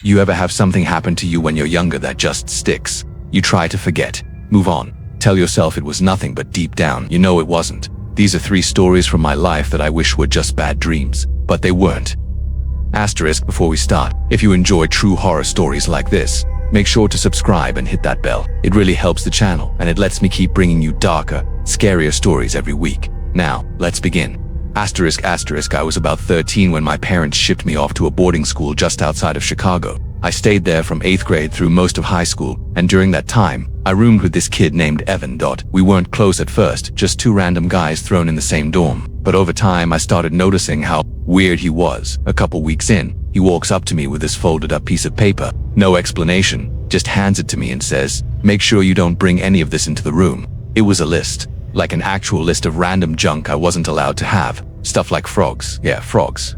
You ever have something happen to you when you're younger that just sticks? You try to forget, move on, tell yourself it was nothing, but deep down, you know it wasn't. These are 3 stories from my life that I wish were just bad dreams, but they weren't. Asterisk before we start, if you enjoy true horror stories like this, make sure to subscribe and hit that bell. It really helps the channel, and it lets me keep bringing you darker, scarier stories every week. Now, let's begin. Asterisk, I was about 13 when my parents shipped me off to a boarding school just outside of Chicago. I stayed there from 8th grade through most of high school, and during that time, I roomed with this kid named Evan. We weren't close at first, just 2 random guys thrown in the same dorm. But over time, I started noticing how weird he was. A couple weeks in, he walks up to me with this folded up piece of paper. No explanation, just hands it to me and says, "Make sure you don't bring any of this into the room." It was a list. Like an actual list of random junk I wasn't allowed to have. Stuff like frogs,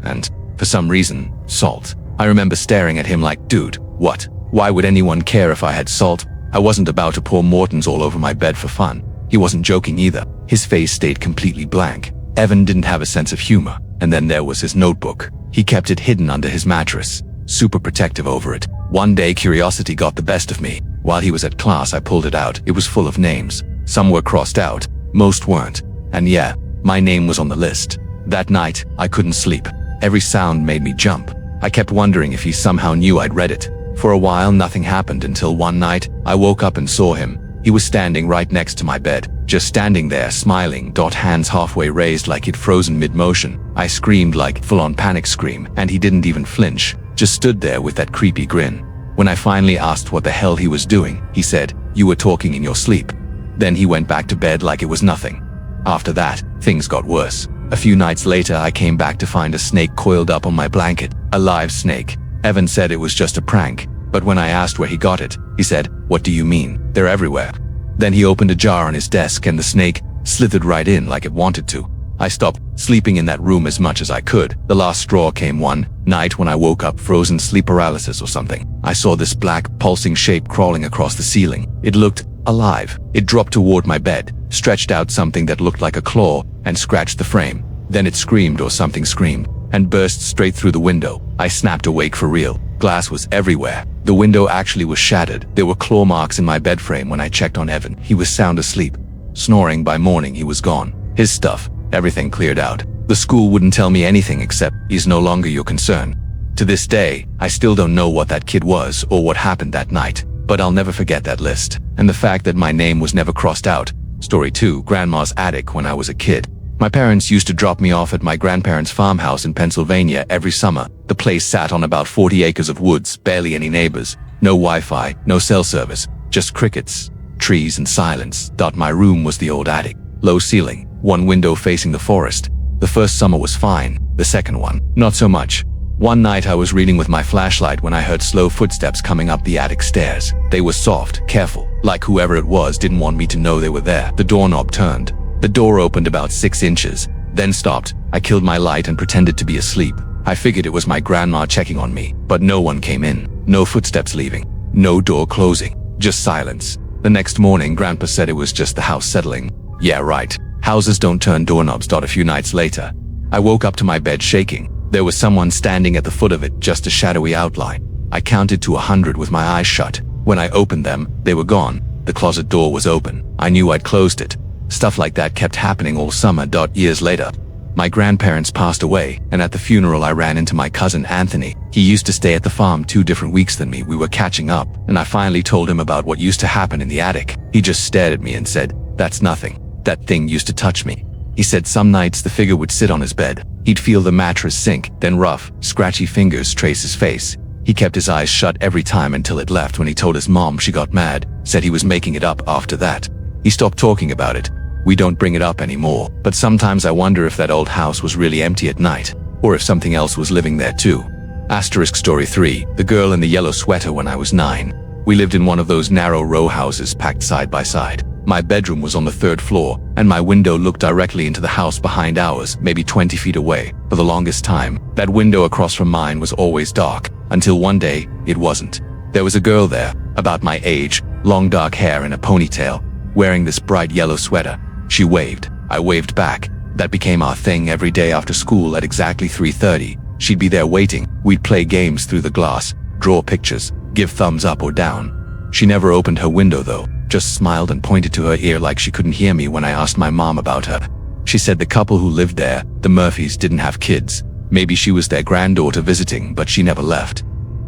and, for some reason, salt. I remember staring at him like, dude, what? Why would anyone care if I had salt? I wasn't about to pour Mortons all over my bed for fun. He wasn't joking either. His face stayed completely blank. Evan didn't have a sense of humor. And then there was his notebook. He kept it hidden under his mattress, super protective over it. One day, curiosity got the best of me. While he was at class, I pulled it out. It was full of names. Some were crossed out. Most weren't. And yeah, my name was on the list. That night, I couldn't sleep. Every sound made me jump. I kept wondering if he somehow knew I'd read it. For a while, nothing happened until one night, I woke up and saw him. He was standing right next to my bed, just standing there, smiling, hands halfway raised like he'd frozen mid-motion. I screamed like full-on panic scream, and he didn't even flinch, just stood there with that creepy grin. When I finally asked what the hell he was doing, he said, "You were talking in your sleep." Then he went back to bed like it was nothing. After that, things got worse. A few nights later, I came back to find a snake coiled up on my blanket, a live snake. Evan said it was just a prank, but when I asked where he got it, he said, "What do you mean? They're everywhere." Then he opened a jar on his desk and the snake slithered right in like it wanted to. I stopped sleeping in that room as much as I could. The last straw came one night when I woke up, frozen sleep paralysis or something. I saw this black, pulsing shape crawling across the ceiling. It looked alive. It dropped toward my bed, stretched out something that looked like a claw, and scratched the frame. Then it screamed, or something screamed, and burst straight through the window. I snapped awake for real. Glass was everywhere. The window actually was shattered. There were claw marks in my bed frame when I checked on Evan. He was sound asleep, snoring. By morning, he was gone. His stuff, everything cleared out. The school wouldn't tell me anything except, "He's no longer your concern." To this day, I still don't know what that kid was or what happened that night, but I'll never forget that list. And the fact that my name was never crossed out. Story 2, Grandma's attic. When I was a kid, my parents used to drop me off at my grandparents' farmhouse in Pennsylvania every summer. The place sat on about 40 acres of woods, barely any neighbors, no Wi-Fi, no cell service, just crickets, trees, and silence. My room was the old attic. Low ceiling, one window facing the forest. The first summer was fine, the second one, not so much. One night I was reading with my flashlight when I heard slow footsteps coming up the attic stairs. They were soft, careful, like whoever it was didn't want me to know they were there. The doorknob turned. The door opened about 6 inches, then stopped. I killed my light and pretended to be asleep. I figured it was my grandma checking on me, but no one came in. No footsteps leaving. No door closing. Just silence. The next morning, Grandpa said it was just the house settling. Yeah, right. Houses don't turn doorknobs. A few nights later, I woke up to my bed shaking. There was someone standing at the foot of it, just a shadowy outline. I counted to 100 with my eyes shut. When I opened them, they were gone. The closet door was open. I knew I'd closed it. Stuff like that kept happening all summer. Years later, my grandparents passed away, and at the funeral I ran into my cousin Anthony. He used to stay at the farm 2 different weeks than me. We were catching up, and I finally told him about what used to happen in the attic. He just stared at me and said, "That's nothing. That thing used to touch me." He said some nights the figure would sit on his bed. He'd feel the mattress sink, then rough, scratchy fingers trace his face. He kept his eyes shut every time until it left. When he told his mom, she got mad, said he was making it up after that. He stopped talking about it. We don't bring it up anymore, but sometimes I wonder if that old house was really empty at night, or if something else was living there too. Asterisk story 3, the girl in the yellow sweater. When I was 9, we lived in one of those narrow row houses packed side by side. My bedroom was on the 3rd floor, and my window looked directly into the house behind ours, maybe 20 feet away. For the longest time, that window across from mine was always dark, until one day, it wasn't. There was a girl there, about my age, long dark hair in a ponytail, wearing this bright yellow sweater. She waved. I waved back. That became our thing every day after school at exactly 3:30. She'd be there waiting. We'd play games through the glass. draw pictures, give thumbs up or down. She never opened her window though, just smiled and pointed to her ear like she couldn't hear me when I asked my mom about her. She said the couple who lived there, the Murphys, didn't have kids. Maybe she was their granddaughter visiting, but she never left.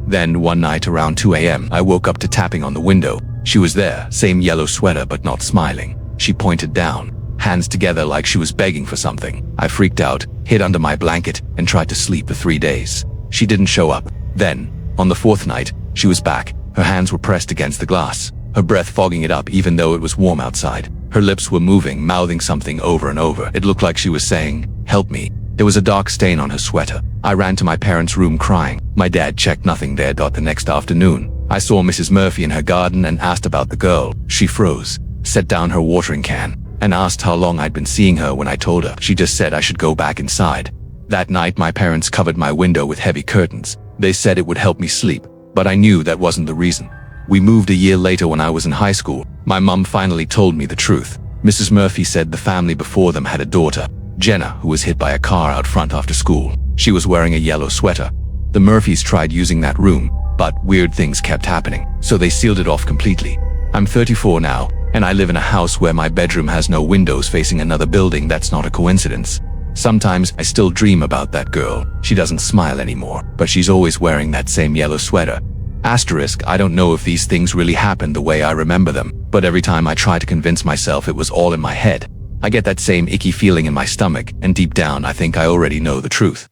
Then one night around 2 a.m., I woke up to tapping on the window. She was there, same yellow sweater but not smiling. She pointed down, hands together like she was begging for something. I freaked out, hid under my blanket, and tried to sleep for 3 days. She didn't show up. Then, on the fourth night, she was back. Her hands were pressed against the glass, her breath fogging it up even though it was warm outside. Her lips were moving, mouthing something over and over. It looked like she was saying, "Help me." There was a dark stain on her sweater. I ran to my parents' room crying. My dad checked nothing there. The next afternoon, I saw Mrs. Murphy in her garden and asked about the girl. She froze, set down her watering can, and asked how long I'd been seeing her. When I told her, she just said I should go back inside. That night, my parents covered my window with heavy curtains. They said it would help me sleep, but I knew that wasn't the reason. We moved a year later when I was in high school. My mom finally told me the truth. Mrs. Murphy said the family before them had a daughter, Jenna, who was hit by a car out front after school. She was wearing a yellow sweater. The Murphys tried using that room, but weird things kept happening, so they sealed it off completely. I'm 34 now, and I live in a house where my bedroom has no windows facing another building. That's not a coincidence. Sometimes I still dream about that girl. She doesn't smile anymore, but she's always wearing that same yellow sweater. Asterisk, I don't know if these things really happened the way I remember them, but every time I try to convince myself it was all in my head, I get that same icky feeling in my stomach, and deep down I think I already know the truth.